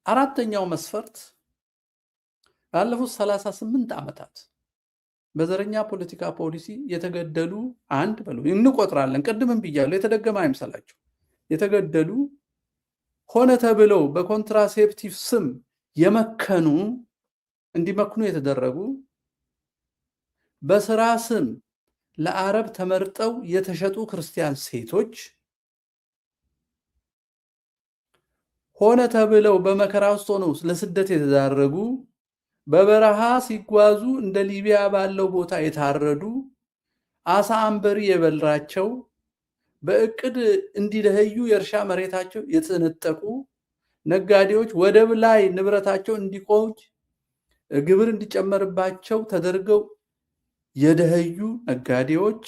አራተኛው መስፈርት ባለፉት 38 ዓመታት በዘረኛ ፖለቲካ ፖሊሲ የተገደሉ አንድ በሉ እንቆጥራለን። ቅድምም ብያለሁ፣ የተደገመ አይምሰላችሁ። የተገደሉ ሆነ ተብለው በኮንትራሴፕቲቭ ስም እንዲመክኑ የተደረጉ በስራ ስም ለአረብ ተመርጠው የተሸጡ ክርስቲያን ሴቶች ሆነ ተብለው በመከራ ውስጥ ሆነው ለስደት የተዳረጉ በበረሃ ሲጓዙ እንደ ሊቢያ ባለው ቦታ የታረዱ አሳ አንበሪ የበላቸው በእቅድ እንዲደህዩ የእርሻ መሬታቸው የተነጠቁ ነጋዴዎች ወደብ ላይ ንብረታቸው እንዲቆይ ግብር እንዲጨመርባቸው ተደርገው የደህዩ ነጋዴዎች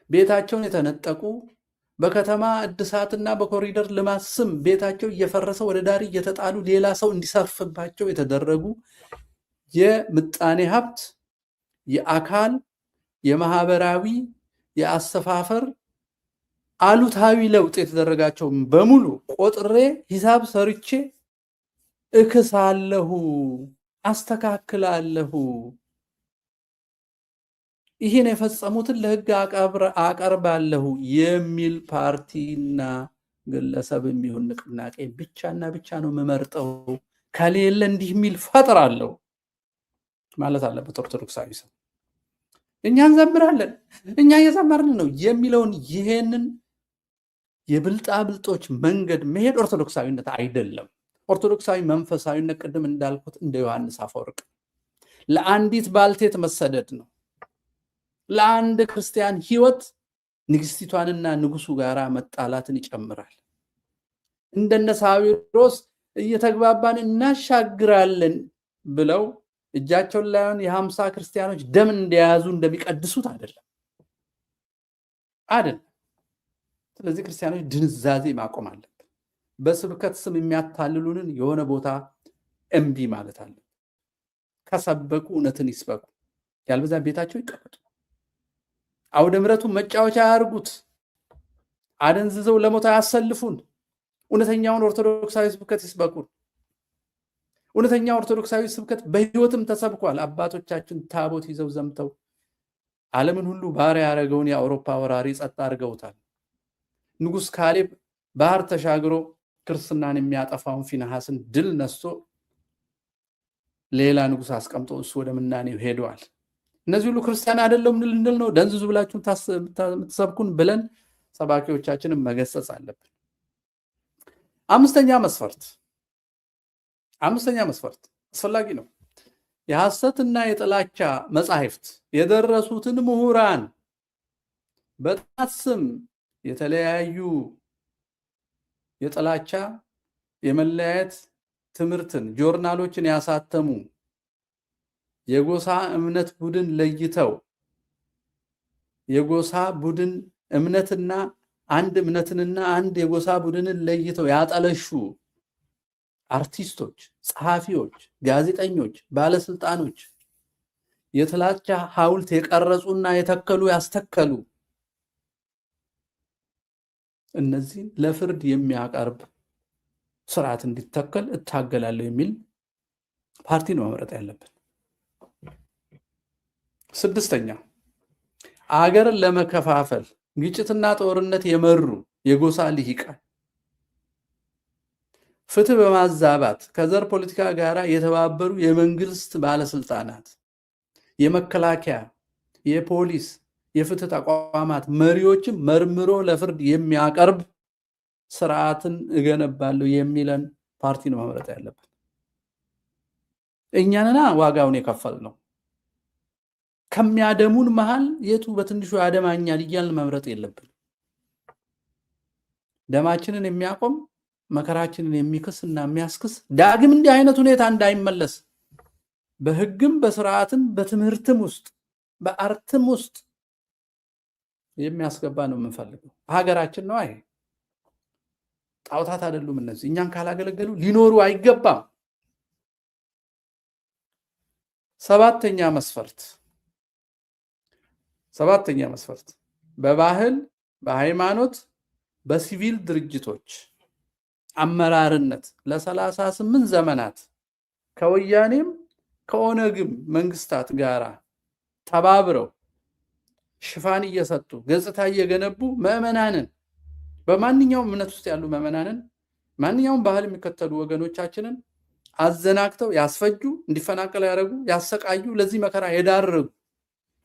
ቤታቸውን የተነጠቁ በከተማ እድሳትና በኮሪደር ልማት ስም ቤታቸው እየፈረሰ ወደ ዳር እየተጣሉ ሌላ ሰው እንዲሰርፍባቸው የተደረጉ የምጣኔ ሀብት፣ የአካል፣ የማህበራዊ፣ የአሰፋፈር አሉታዊ ለውጥ የተደረጋቸው በሙሉ ቆጥሬ ሂሳብ ሰርቼ እክሳለሁ፣ አስተካክላለሁ። ይህን የፈጸሙትን ለህግ አቀርባለሁ የሚል ፓርቲና ግለሰብ የሚሆን ንቅናቄ ብቻና ብቻ ነው የምመርጠው። ከሌለ እንዲህ የሚል ፈጥራለሁ ማለት አለበት ኦርቶዶክሳዊ ሰው። እኛ እንዘምራለን፣ እኛ እየዘመርን ነው የሚለውን ይሄንን የብልጣብልጦች መንገድ መሄድ ኦርቶዶክሳዊነት አይደለም። ኦርቶዶክሳዊ መንፈሳዊነት ቅድም እንዳልኩት እንደ ዮሐንስ አፈወርቅ ለአንዲት ባልቴት መሰደድ ነው። ለአንድ ክርስቲያን ህይወት ንግስቲቷንና ንጉሱ ጋራ መጣላትን ይጨምራል። እንደነ ሳዊሮስ እየተግባባን እናሻግራለን ብለው እጃቸውን ላይሆን የ50 ክርስቲያኖች ደም እንደያዙ እንደሚቀድሱት አይደለም። ስለዚህ ክርስቲያኖች ድንዛዜ ማቆም አለብን። በስብከት ስም የሚያታልሉንን የሆነ ቦታ እምቢ ማለት አለ። ከሰበኩ እውነትን ይስበኩ፣ ያልበዛ ቤታቸው ይቀመጡ። አውደ ምሕረቱን መጫወቻ ያርጉት። አደንዝዘው ለሞት ያሰልፉን። እውነተኛውን ኦርቶዶክሳዊ ስብከት ይስበኩን። እውነተኛ ኦርቶዶክሳዊ ስብከት በህይወትም ተሰብኳል። አባቶቻችን ታቦት ይዘው ዘምተው ዓለምን ሁሉ ባሪያ ያደረገውን የአውሮፓ ወራሪ ጸጥ አድርገውታል። ንጉስ ካሌብ ባህር ተሻግሮ ክርስትናን የሚያጠፋውን ፊንሐስን ድል ነስቶ ሌላ ንጉስ አስቀምጦ እሱ ወደ ምናኔው ሄደዋል። እነዚህ ሁሉ ክርስቲያን አይደለም ልንል ነው? ደንዝዙ ብላችሁ የምትሰብኩን ብለን ሰባኪዎቻችንን መገሰጽ አለብን። አምስተኛ መስፈርት አስፈላጊ ነው። የሐሰትና የጥላቻ መጻሕፍት የደረሱትን ምሁራን በጥናት ስም የተለያዩ የጥላቻ የመለያየት ትምህርትን ጆርናሎችን ያሳተሙ የጎሳ እምነት ቡድን ለይተው የጎሳ ቡድን እምነትና አንድ እምነትንና አንድ የጎሳ ቡድንን ለይተው ያጠለሹ አርቲስቶች፣ ጸሐፊዎች፣ ጋዜጠኞች፣ ባለስልጣኖች የጥላቻ ሐውልት የቀረጹና የተከሉ ያስተከሉ እነዚህ ለፍርድ የሚያቀርብ ስርዓት እንዲተከል እታገላለሁ የሚል ፓርቲ ነው መምረጥ ያለብን። ስድስተኛ አገርን ለመከፋፈል ግጭትና ጦርነት የመሩ የጎሳ ልሂቃን ፍትህ በማዛባት ከዘር ፖለቲካ ጋር የተባበሩ የመንግስት ባለስልጣናት፣ የመከላከያ፣ የፖሊስ፣ የፍትህ ተቋማት መሪዎችን መርምሮ ለፍርድ የሚያቀርብ ስርዓትን እገነባለሁ የሚለን ፓርቲ ነው መምረጥ ያለብን። እኛንና ዋጋውን የከፈልነው ከሚያደሙን መሃል የቱ በትንሹ ያደማኛል እያልን መምረጥ የለብን። ደማችንን የሚያቆም መከራችንን የሚክስና የሚያስክስ ዳግም እንዲህ አይነት ሁኔታ እንዳይመለስ በህግም በስርዓትም በትምህርትም ውስጥ በአርትም ውስጥ የሚያስገባ ነው የምንፈልገው። ሀገራችን ነው። ይሄ ጣውታት አይደሉም። እነዚህ እኛን ካላገለገሉ ሊኖሩ አይገባም። ሰባተኛ መስፈርት በባህል፣ በሃይማኖት፣ በሲቪል ድርጅቶች አመራርነት ለ38 ዘመናት ከወያኔም ከኦነግም መንግስታት ጋራ ተባብረው ሽፋን እየሰጡ ገጽታ እየገነቡ ምዕመናንን በማንኛውም እምነት ውስጥ ያሉ ምዕመናንን ማንኛውም ባህል የሚከተሉ ወገኖቻችንን አዘናግተው ያስፈጁ፣ እንዲፈናቀሉ ያደረጉ፣ ያሰቃዩ፣ ለዚህ መከራ የዳረጉ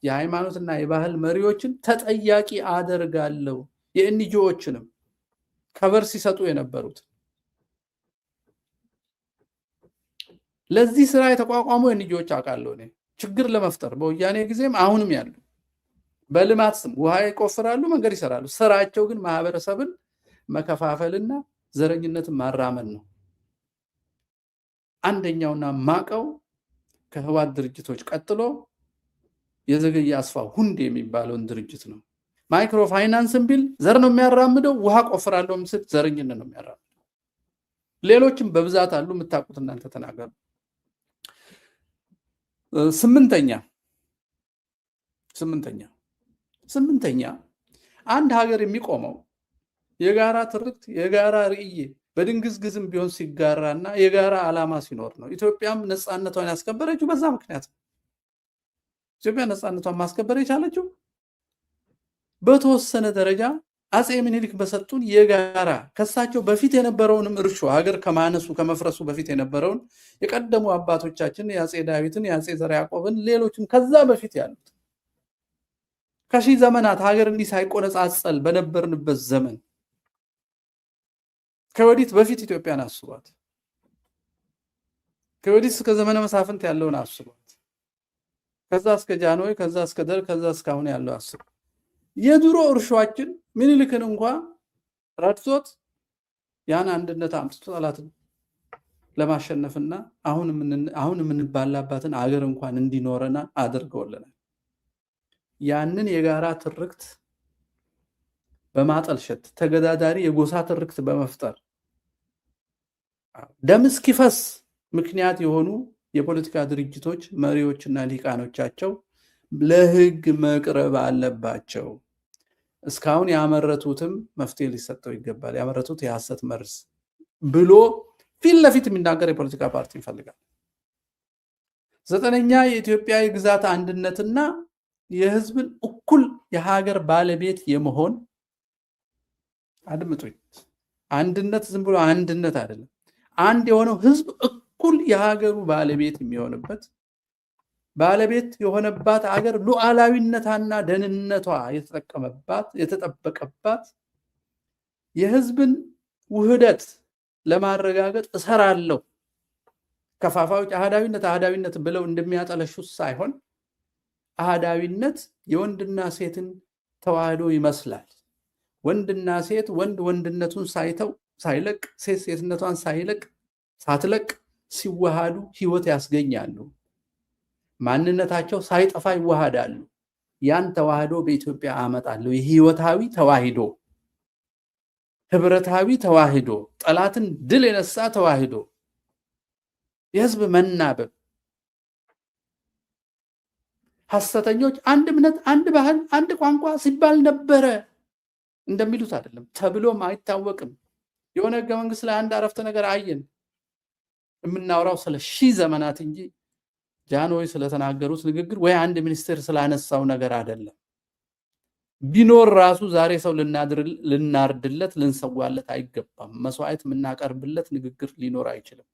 የሃይማኖትና የባህል መሪዎችን ተጠያቂ አደርጋለሁ። የኤንጂኦዎችንም ከበር ሲሰጡ የነበሩት ለዚህ ስራ የተቋቋሙ ኤንጂኦዎች አውቃለሁ እኔ ችግር ለመፍጠር በወያኔ ጊዜም አሁንም ያሉ በልማት ስም ውሃ ይቆፍራሉ፣ መንገድ ይሰራሉ። ስራቸው ግን ማህበረሰብን መከፋፈልና ዘረኝነትን ማራመድ ነው። አንደኛውና ማቀው ከህዋት ድርጅቶች ቀጥሎ የዘገየ አስፋው ሁንዴ የሚባለውን ድርጅት ነው። ማይክሮ ፋይናንስን ቢል ዘር ነው የሚያራምደው፣ ውሃ ቆፍራለሁ ምስል ዘረኝነት ነው የሚያራምደው። ሌሎችም በብዛት አሉ፣ የምታውቁት እናንተ ተናገሩ። ስምንተኛ አንድ ሀገር የሚቆመው የጋራ ትርክት፣ የጋራ ርዕይ በድንግዝግዝም ቢሆን ሲጋራና የጋራ ዓላማ ሲኖር ነው። ኢትዮጵያም ነፃነቷን ያስከበረችው በዛ ምክንያት ነው። ኢትዮጵያ ነፃነቷን ማስከበር የቻለችው በተወሰነ ደረጃ አጼ ምኒልክ በሰጡን የጋራ ከሳቸው በፊት የነበረውንም እርሾ ሀገር ከማነሱ ከመፍረሱ በፊት የነበረውን የቀደሙ አባቶቻችን የአጼ ዳዊትን፣ የአጼ ዘርዓ ያዕቆብን፣ ሌሎችም ከዛ በፊት ያሉት ከሺህ ዘመናት ሀገር እንዲህ ሳይቆነጻጸል በነበርንበት ዘመን ከወዲት በፊት ኢትዮጵያን አስቧት። ከወዲት እስከ ዘመነ መሳፍንት ያለውን አስቧት። ከዛ እስከ ጃንሆይ ከዛ እስከ ደርግ ከዛ እስካሁን ያለው አስብ። የድሮ እርሻችን ምኒልክን እንኳን ረድቶት ያን አንድነት አምጥቶ ጠላትን ለማሸነፍና አሁን የምንባላባትን አገር እንኳን እንዲኖረና አድርገውልናል። ያንን የጋራ ትርክት በማጠልሸት ተገዳዳሪ የጎሳ ትርክት በመፍጠር ደም እስኪፈስ ምክንያት የሆኑ የፖለቲካ ድርጅቶች መሪዎችና ሊቃኖቻቸው ለህግ መቅረብ አለባቸው። እስካሁን ያመረቱትም መፍትሄ ሊሰጠው ይገባል። ያመረቱት የሐሰት መርዝ ብሎ ፊት ለፊት የሚናገር የፖለቲካ ፓርቲ ይፈልጋል። 9ኛ የኢትዮጵያ የግዛት አንድነትና የህዝብን እኩል የሀገር ባለቤት የመሆን አድምጡኝ። አንድነት ዝም ብሎ አንድነት አይደለም። አንድ የሆነው ህዝብ እኩል የሀገሩ ባለቤት የሚሆንበት ባለቤት የሆነባት ሀገር ሉዓላዊነቷና ደህንነቷ የተጠበቀባት የህዝብን ውህደት ለማረጋገጥ እሰራለሁ። ከፋፋዮች አህዳዊነት ብለው እንደሚያጠለሹት ሳይሆን አህዳዊነት የወንድና ሴትን ተዋህዶ ይመስላል። ወንድና ሴት ወንድ ወንድነቱን ሳይለቅ ሴት ሴትነቷን ሳትለቅ ሲዋሃዱ ህይወት ያስገኛሉ። ማንነታቸው ሳይጠፋ ይዋሃዳሉ። ያን ተዋህዶ በኢትዮጵያ አመጣለሁ። የህይወታዊ ተዋህዶ፣ ህብረታዊ ተዋህዶ፣ ጠላትን ድል የነሳ ተዋህዶ፣ የህዝብ መናበብ። ሐሰተኞች አንድ እምነት፣ አንድ ባህል፣ አንድ ቋንቋ ሲባል ነበረ እንደሚሉት አይደለም። ተብሎም አይታወቅም። የሆነ ህገ መንግስት ላይ አንድ አረፍተ ነገር አየን። የምናወራው ስለ ሺህ ዘመናት እንጂ ጃንሆይ ስለተናገሩት ንግግር ወይ አንድ ሚኒስቴር ስላነሳው ነገር አይደለም። ቢኖር ራሱ ዛሬ ሰው ልናርድለት ልንሰዋለት አይገባም። መስዋዕት የምናቀርብለት ንግግር ሊኖር አይችልም።